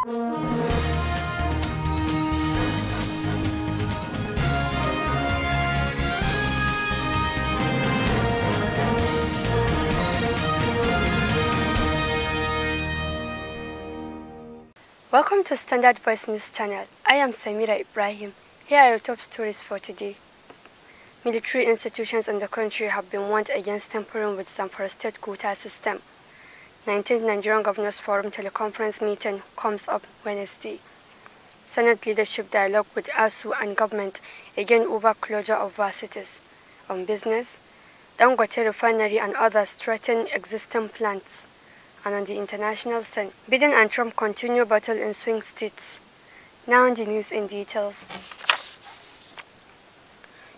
Welcome to Standard Voice News Channel. I am Samira Ibrahim. Here are your top stories for today. Military institutions in the country have been warned against tampering with Zamfara state quota system. 19th Nigerian Governors Forum teleconference meeting comes up Wednesday. Senate leadership dialogue with ASU and government again over closure of varsities. On business, Dangote refinery and others threaten existing plants. And on the international scene, Biden and Trump continue battle in swing states. Now the news in details.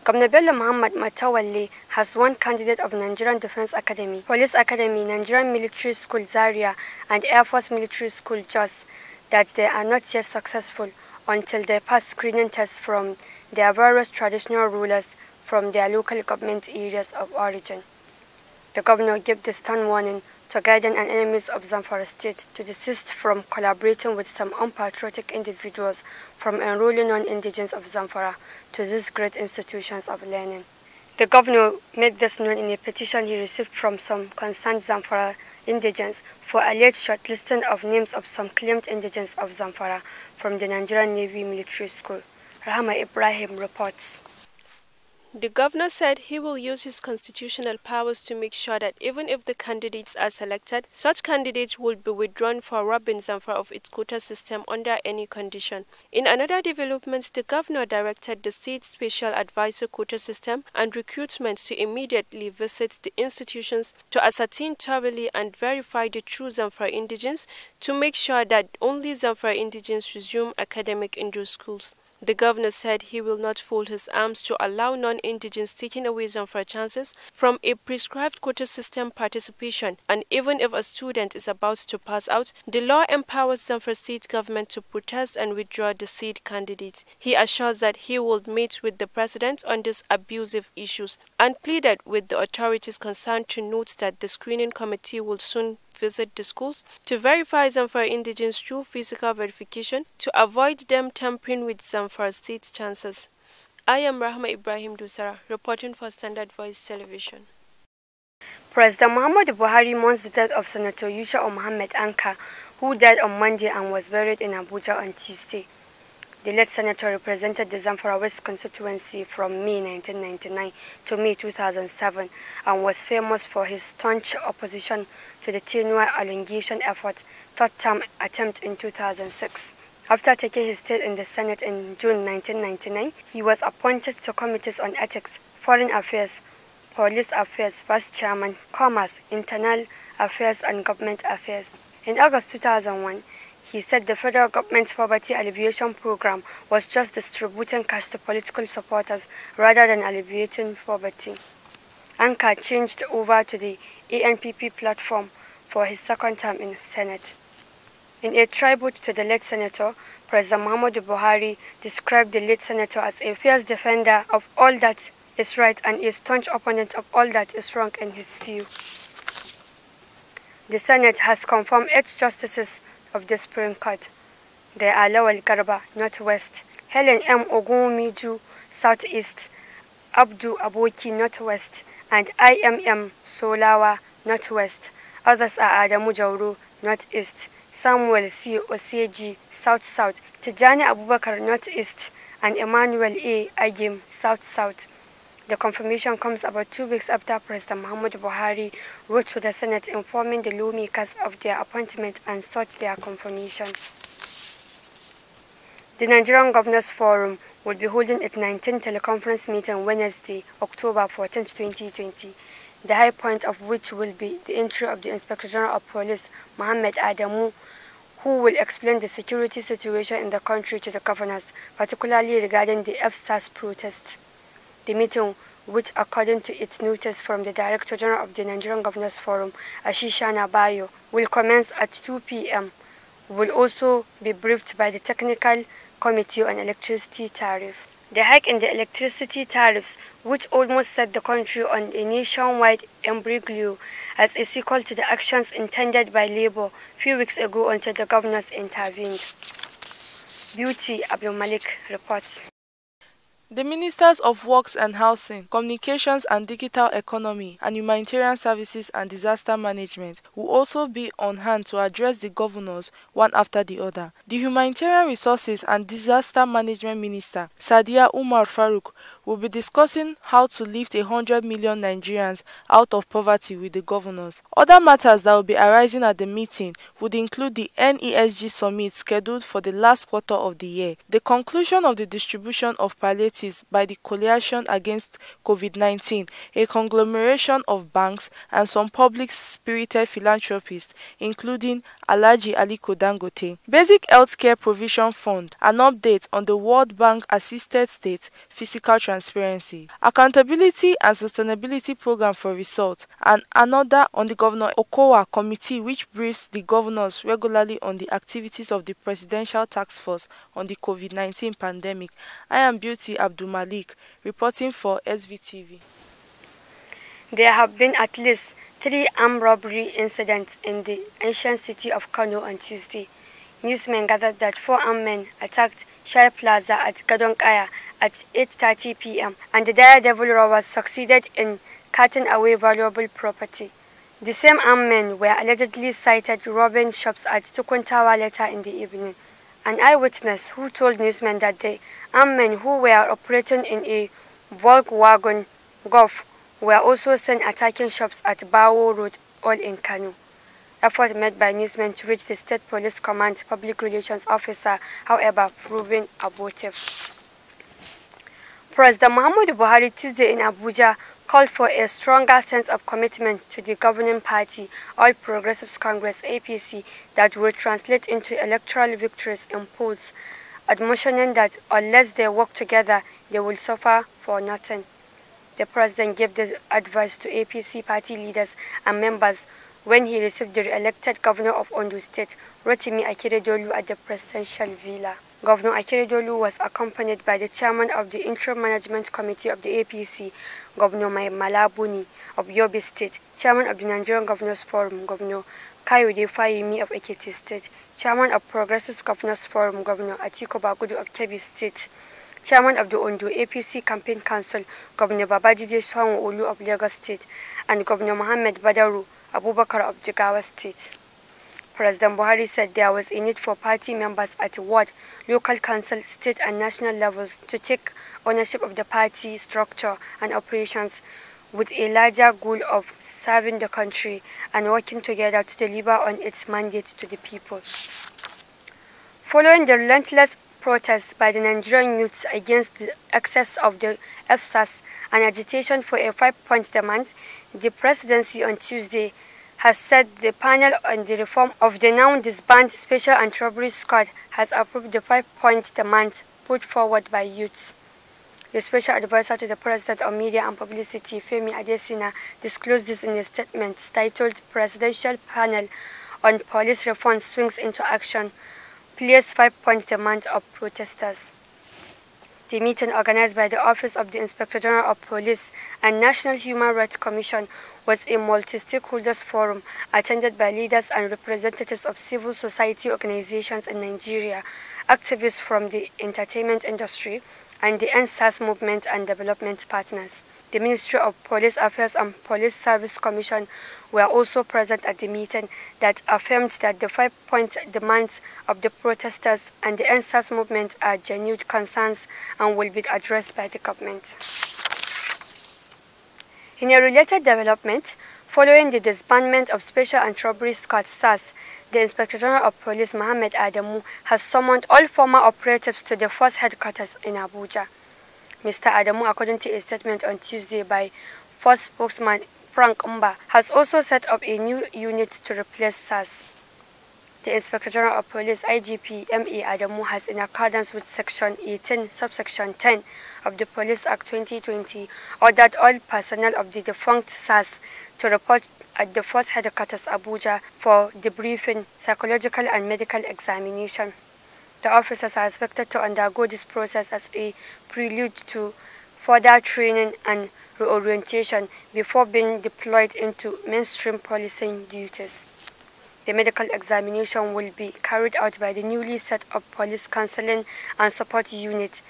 Governor Bello Muhammad Matawalle has one candidate of Nigerian Defense Academy, Police Academy, Nigerian Military School Zaria, and Air Force Military School Jos that they are not yet successful until they pass screening tests from their various traditional rulers from their local government areas of origin. The governor gave the stern warning to guardians and enemies of Zamfara State to desist from collaborating with some unpatriotic individuals from enrolling non-indigens of Zamfara to these great institutions of learning. The governor made this known in a petition he received from some concerned Zamfara indigens for alleged shortlisting of names of some claimed indigens of Zamfara from the Nigerian Navy Military School. Rahama Ibrahim reports. The governor said he will use his constitutional powers to make sure that even if the candidates are selected, such candidates will be withdrawn for robbing Zamfara of its quota system under any condition. In another development, the governor directed the state special advisor quota system and recruitment to immediately visit the institutions to ascertain thoroughly and verify the true Zamfara indigens to make sure that only Zamfara indigens resume academic in those schools. The governor said he will not fold his arms to allow non-indigens taking away Zamfara chances from a prescribed quota system participation, and even if a student is about to pass out, the law empowers Zamfara state government to protest and withdraw the said candidates. He assures that he will meet with the president on these abusive issues and pleaded with the authorities concerned to note that the screening committee will soon visit the schools to verify Zamfara indigens through physical verification to avoid them tampering with Zamfara state chances. I am Rahma Ibrahim Dusara, reporting for Standard Voice Television. President Muhammadu Buhari mourns the death of Senator Yusha Muhammad Anka, who died on Monday and was buried in Abuja on Tuesday. The late senator represented the Zamfara West constituency from May 1999 to May 2007 and was famous for his staunch opposition to the tenure elongation effort, third term attempt in 2006. After taking his seat in the Senate in June 1999, he was appointed to committees on ethics, foreign affairs, police affairs, vice chairman, commerce, internal affairs and government affairs. In August 2001, he said the federal government's poverty alleviation program was just distributing cash to political supporters rather than alleviating poverty. Anka changed over to the ANPP platform for his second term in the Senate. In a tribute to the late senator, President Muhammadu Buhari described the late senator as a fierce defender of all that is right and a staunch opponent of all that is wrong in his view. The Senate has confirmed 8 justices of the Supreme Court. They are Lawal Garba, Northwest, Helen M. Ogumiju, Southeast, Abdu Aboki, Northwest, and IMM Solawa, Northwest. Others are Adamu Jauru, Northeast, Samuel C. Oseji, South-South, Tijani Abubakar, Northeast, and Emmanuel A. Agim, South-South. The confirmation comes about 2 weeks after President Muhammadu Buhari wrote to the Senate informing the lawmakers of their appointment and sought their confirmation. The Nigerian Governors Forum will be holding its 19th teleconference meeting Wednesday, October 14, 2020, the high point of which will be the entry of the Inspector General of Police, Mohammed Adamu, who will explain the security situation in the country to the governors, particularly regarding the FSAS protest. The meeting, which according to its notice from the Director General of the Nigerian Governors Forum, Ashisha Nabayo, will commence at 2 p.m., will also be briefed by the Technical Committee on Electricity Tariff. The hike in the electricity tariffs, which almost set the country on a nationwide imbroglio as a sequel to the actions intended by Labour few weeks ago until the governors intervened. Beauty Abdul Malik reports. The Ministers of Works and Housing, Communications and Digital Economy, and Humanitarian Services and Disaster Management will also be on hand to address the governors one after the other. The Humanitarian Resources and Disaster Management Minister, Sadia Umar Farouk, will be discussing how to lift 100 million Nigerians out of poverty with the governors. Other matters that will be arising at the meeting would include the NESG summit scheduled for the last quarter of the year, the conclusion of the distribution of palliatives by the Coalition Against COVID-19, a conglomeration of banks and some public-spirited philanthropists, including Alhaji Aliko Dangote, Basic Healthcare Provision Fund, an update on the World Bank-assisted state physical transparency, accountability and sustainability program for results, and another on the Governor Okowa Committee, which briefs the governors regularly on the activities of the Presidential Task Force on the COVID-19 pandemic. I am Beauty Abdul Malik, reporting for SVTV. There have been at least 3 armed robbery incidents in the ancient city of Kano on Tuesday. Newsmen gathered that 4 armed men attacked Shire Plaza at Gadon Kaya at 8:30 p.m. and the daredevil robbers succeeded in carting away valuable property. The same armed men were allegedly sighted robbing shops at Tukuntawa later in the evening. An eyewitness who told newsmen that the armed men who were operating in a Volkswagen Golf were also seen attacking shops at Bawo Road, all in Kano. Effort made by newsmen to reach the State Police Command Public Relations Officer, however, proving abortive. President Muhammadu Buhari Tuesday in Abuja called for a stronger sense of commitment to the governing party, All Progressives Congress (APC), that will translate into electoral victories in polls, admonishing that unless they work together, they will suffer for nothing. The president gave this advice to APC party leaders and members when he received the re-elected governor of Ondo State, Rotimi Akeredolu, at the presidential villa. Governor Akeredolu was accompanied by the chairman of the Interim Management Committee of the APC, Governor Malabuni of Yobe State, chairman of the Nigerian Governors Forum, Governor Kayode Fayemi of Ekiti State, chairman of Progressive Governors Forum, Governor Atiko Bagudu of Kebbi State, chairman of the Ondo APC Campaign Council, Governor Babajide Sanwo-Olu of Lagos State, and Governor Mohammed Badaru Abubakar of Jigawa State. President Buhari said there was a need for party members at ward, local council, state and national levels to take ownership of the party structure and operations with a larger goal of serving the country and working together to deliver on its mandate to the people. Following the relentless protests by the Nigerian youths against the excess of the FSAS and agitation for a 5-point demand, the presidency on Tuesday has said the panel on the reform of the now disbanded Special Anti-Robbery Squad has approved the 5-point demand put forward by youths. The special advisor to the President on Media and Publicity, Femi Adesina, disclosed this in a statement titled Presidential Panel on Police Reform Swings into Action, Place 5-point Demand of Protesters. The meeting, organized by the Office of the Inspector General of Police and National Human Rights Commission, was a multi-stakeholders forum attended by leaders and representatives of civil society organizations in Nigeria, activists from the entertainment industry, and the NSAS movement and development partners. The Ministry of Police Affairs and Police Service Commission were also present at the meeting that affirmed that the 5-point demands of the protesters and the NSAS movement are genuine concerns and will be addressed by the government. In a related development, following the disbandment of Special Anti-Robbery Squad (SAS), the Inspector General of Police Mohammed Adamu has summoned all former operatives to the force headquarters in Abuja. Mr. Adamu, according to a statement on Tuesday by force spokesman Frank Mba, has also set up a new unit to replace SAS. The Inspector General of Police IGP M.A. Adamu has, in accordance with Section 18, subsection 10 of the Police Act 2020, ordered all personnel of the defunct SAS to report at the force headquarters Abuja for debriefing, psychological and medical examination. The officers are expected to undergo this process as a prelude to further training and reorientation before being deployed into mainstream policing duties. The medical examination will be carried out by the newly set up Police Counseling and Support Unit,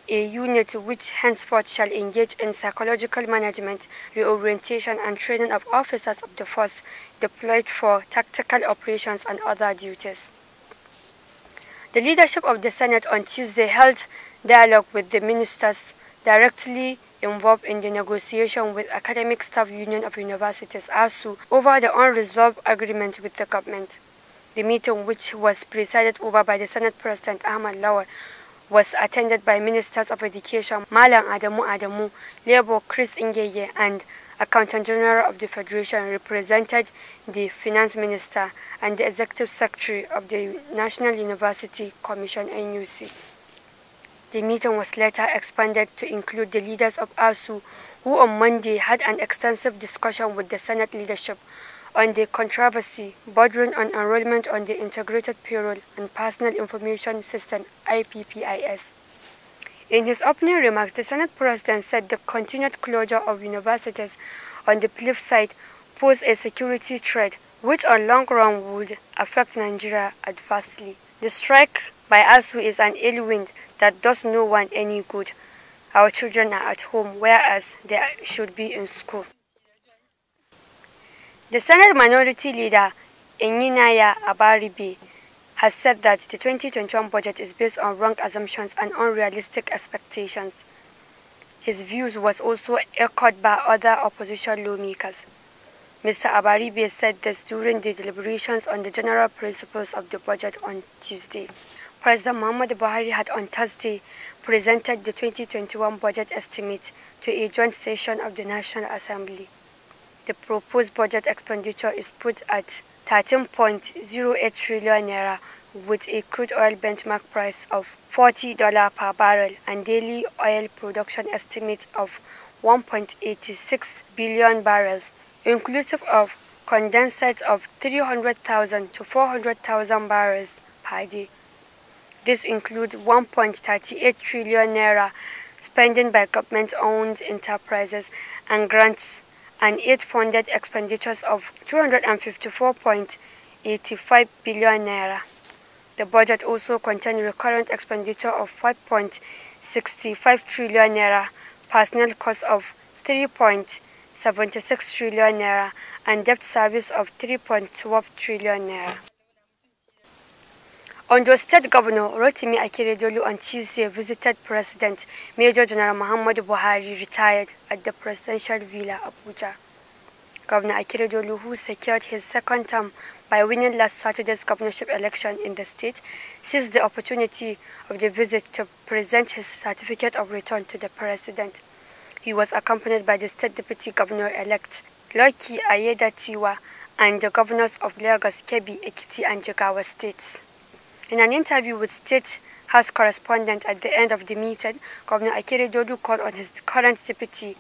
a unit which henceforth shall engage in psychological management, reorientation and training of officers of the force deployed for tactical operations and other duties. The leadership of the Senate on Tuesday held dialogue with the ministers directly involved in the negotiation with Academic Staff Union of Universities (ASU) over the unresolved agreement with the government. The meeting, which was presided over by the Senate President Ahmad Lawal, was attended by Ministers of Education Malam Adamu, Labour Chris Ngeye, and Accountant General of the Federation represented the Finance Minister and the Executive Secretary of the National University Commission (NUC). The meeting was later expanded to include the leaders of ASU, who on Monday had an extensive discussion with the Senate leadership on the controversy bordering on enrollment on the Integrated Payroll and Personal Information System (IPPIS). In his opening remarks, the Senate President said the continued closure of universities on the flip side pose a security threat which on long run would affect Nigeria adversely. The strike by ASU is an ill wind that does no one any good. Our children are at home, whereas they should be in school. The Senate Minority Leader, Enyinaya Abaribe, has said that the 2021 budget is based on wrong assumptions and unrealistic expectations. His views was also echoed by other opposition lawmakers. Mr. Abaribe said this during the deliberations on the general principles of the budget on Tuesday. President Muhammadu Buhari had on Thursday presented the 2021 budget estimate to a joint session of the National Assembly. The proposed budget expenditure is put at 13.08 trillion naira with a crude oil benchmark price of $40 per barrel and daily oil production estimate of 1.86 billion barrels, inclusive of condensate of 300,000 to 400,000 barrels per day. This includes 1.38 trillion naira spending by government-owned enterprises and grants and aid-funded expenditures of 254.85 billion naira. The budget also contains recurrent expenditure of 5.65 trillion naira, personnel cost of 3.76 trillion naira, and debt service of 3.12 trillion naira. Ondo State Governor Rotimi Akeredolu on Tuesday visited President Major General Muhammadu Buhari, retired, at the Presidential Villa, Abuja. Governor Akeredolu, who secured his second term by winning last Saturday's governorship election in the state, seized the opportunity of the visit to present his certificate of return to the President. He was accompanied by the State Deputy Governor-elect Lucky Ayedatiwa and the governors of Lagos, Kebbi, Ekiti, and Jigawa states. In an interview with State House correspondent at the end of the meeting, Governor Akeredolu called on his current deputy,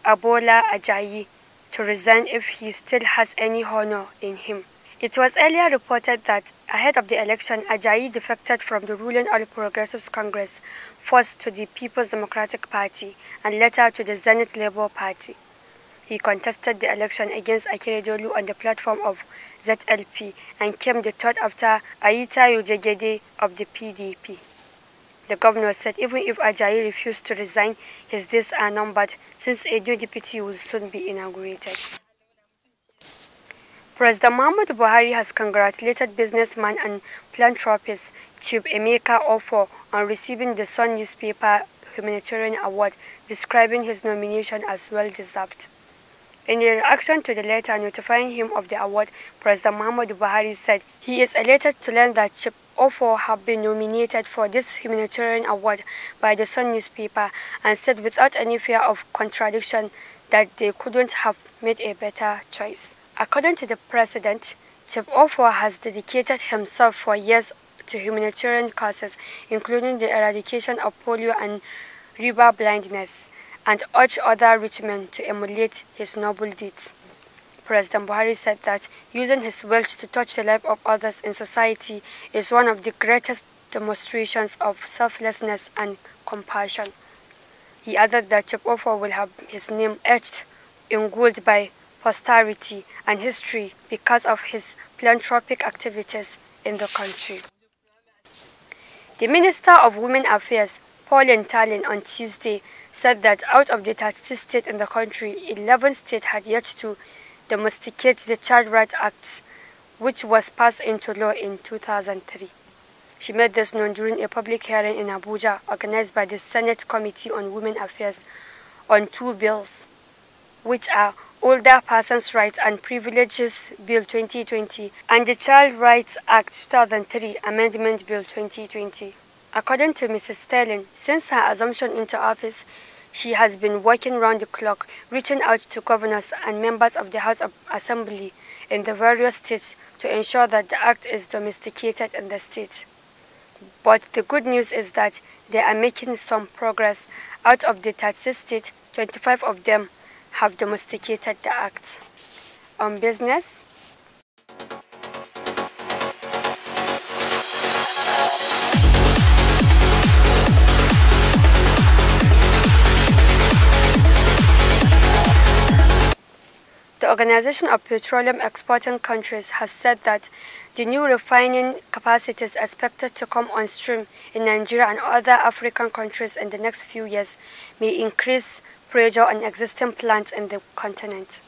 Abola Ajayi, to resign if he still has any honor in him. It was earlier reported that ahead of the election, Ajayi defected from the ruling All Progressives Congress, first to the People's Democratic Party and later to the Zenith Labour Party. He contested the election against Akeredolu on the platform of ZLP and came the third after Ayita Yojegede of the PDP. The governor said even if Ajayi refused to resign, his days are numbered since a new deputy will soon be inaugurated. President Muhammadu Buhari has congratulated businessman and philanthropist Chief Emeka Offor on receiving the Sun newspaper humanitarian award, describing his nomination as well-deserved. In reaction to the letter notifying him of the award, President Muhammadu Buhari said he is elated to learn that Chief Offor have been nominated for this humanitarian award by the Sun newspaper and said without any fear of contradiction that they couldn't have made a better choice. According to the President, Chief Offor has dedicated himself for years to humanitarian causes, including the eradication of polio and river blindness, and urged other rich men to emulate his noble deeds. President Buhari said that using his wealth to touch the life of others in society is one of the greatest demonstrations of selflessness and compassion. He added that Svtv will have his name etched in gold by posterity and history because of his philanthropic activities in the country. The Minister of Women Affairs, Pauline Tallinn, on Tuesday said that out of the 36 states in the country, 11 states had yet to domesticate the Child Rights Act, which was passed into law in 2003. She made this known during a public hearing in Abuja organized by the Senate Committee on Women Affairs on two bills, which are Older Persons' Rights and Privileges Bill 2020 and the Child Rights Act 2003 Amendment Bill 2020. According to Mrs. Tallinn, since her assumption into office, she has been working round the clock, reaching out to governors and members of the House of Assembly in the various states to ensure that the act is domesticated in the states. But the good news is that they are making some progress. Out of the 36 states, 25 of them have domesticated the act. On business, the Organization of Petroleum Exporting Countries has said that the new refining capacity is expected to come on stream in Nigeria and other African countries in the next few years may increase pressure on existing plants in the continent.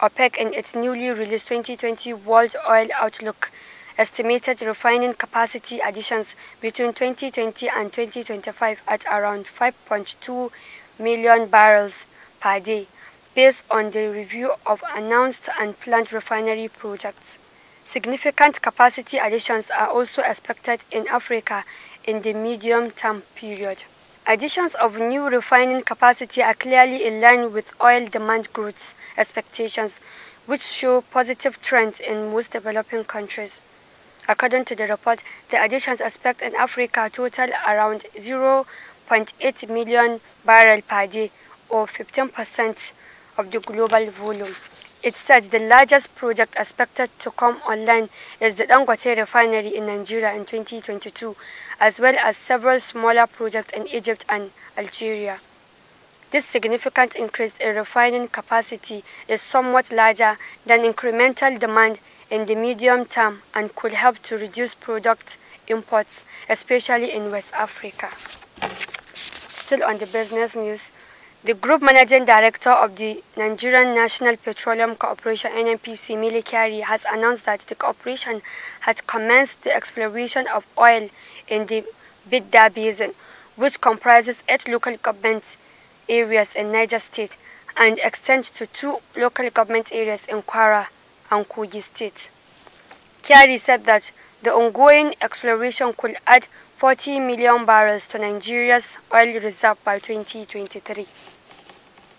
OPEC, in its newly released 2020 World Oil Outlook, estimated refining capacity additions between 2020 and 2025 at around 5.2 million barrels per day, based on the review of announced and planned refinery projects. Significant capacity additions are also expected in Africa in the medium-term period. Additions of new refining capacity are clearly in line with oil demand growth expectations, which show positive trends in most developing countries. According to the report, the additions expect in Africa total around 0.8 million barrels per day, or 15% of the global volume. It said the largest project expected to come online is the Dangote refinery in Nigeria in 2022, as well as several smaller projects in Egypt and Algeria. This significant increase in refining capacity is somewhat larger than incremental demand in the medium term and could help to reduce product imports, especially in West Africa. Still on the business news, the Group Managing Director of the Nigerian National Petroleum Corporation (NNPC), Mele Kyari, has announced that the corporation had commenced the exploration of oil in the Bidda Basin, which comprises 8 local government areas in Niger State and extends to 2 local government areas in Kwara and Kogi State. Kyari said that the ongoing exploration could add 40 million barrels to Nigeria's oil reserve by 2023.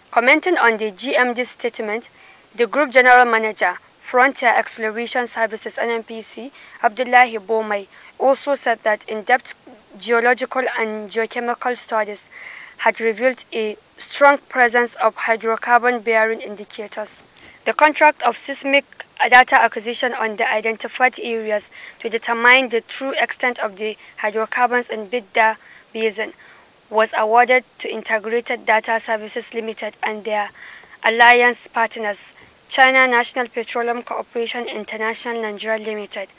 Commenting on the GMD statement, the Group General Manager, Frontier Exploration Services (NNPC), Abdullahi Bomai, also said that in-depth geological and geochemical studies had revealed a strong presence of hydrocarbon-bearing indicators. The contract of seismic data acquisition on the identified areas to determine the true extent of the hydrocarbons in Bidda Basin was awarded to Integrated Data Services Limited and their alliance partners, China National Petroleum Corporation International Nigeria Limited,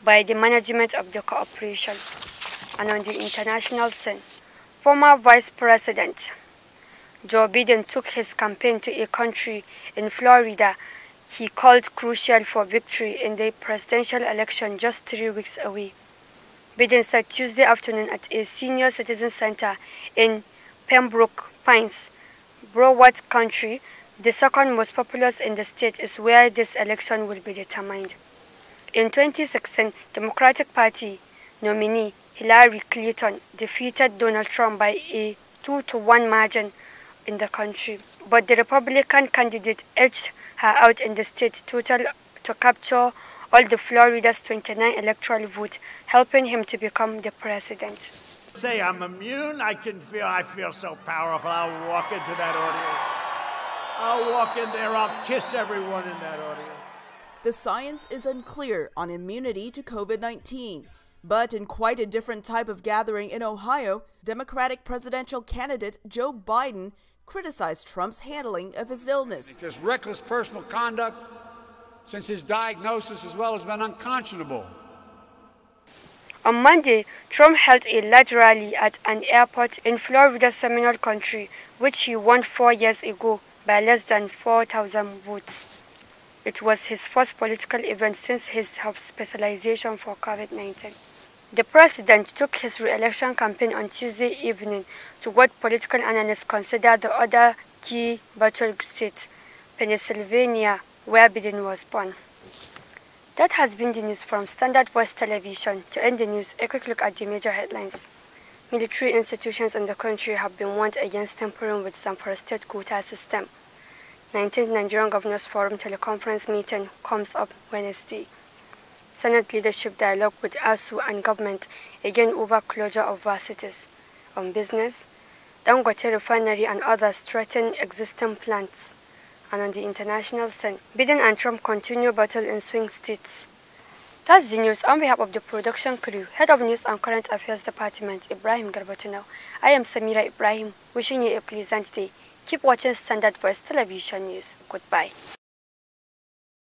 by the management of the corporation. And on the international scene, former Vice President Joe Biden took his campaign to a country in Florida he called crucial for victory in the presidential election just 3 weeks away. Biden said Tuesday afternoon at a senior citizen center in Pembroke Pines, Broward County, the second most populous in the state, is where this election will be determined. In 2016, Democratic Party nominee Hillary Clinton defeated Donald Trump by a 2-to-1 margin in the country, but the Republican candidate edged her out in the state total to capture all the Florida's 29 electoral votes, helping him to become the president. Say I'm immune, I feel so powerful. I'll walk into that audience. I'll walk in there, I'll kiss everyone in that audience. The science is unclear on immunity to COVID-19. But in quite a different type of gathering in Ohio, Democratic presidential candidate Joe Biden criticized Trump's handling of his illness. Just reckless personal conduct since his diagnosis as well has been unconscionable. On Monday, Trump held a large rally at an airport in Florida's Seminole County, which he won 4 years ago by less than 4,000 votes. It was his first political event since his hospitalization for COVID-19. The president took his re-election campaign on Tuesday evening to what political analysts consider the other key battle state, Pennsylvania, where Biden was born. That has been the news from Standard Voice Television. To end the news, a quick look at the major headlines. Military institutions in the country have been warned against tampering with Zamfara state quota system. 19th Nigerian Governors Forum teleconference meeting comes up Wednesday. Senate leadership dialogue with ASU and government again over closure of varsities. On business, Dangote refinery and others threaten existing plants. And on the international scene, Biden and Trump continue battle in swing states. That's the news. On behalf of the production crew, Head of News and Current Affairs Department, Ibrahim Garbatino, I am Samira Ibrahim, wishing you a pleasant day. Keep watching Standard Voice Television News. Goodbye.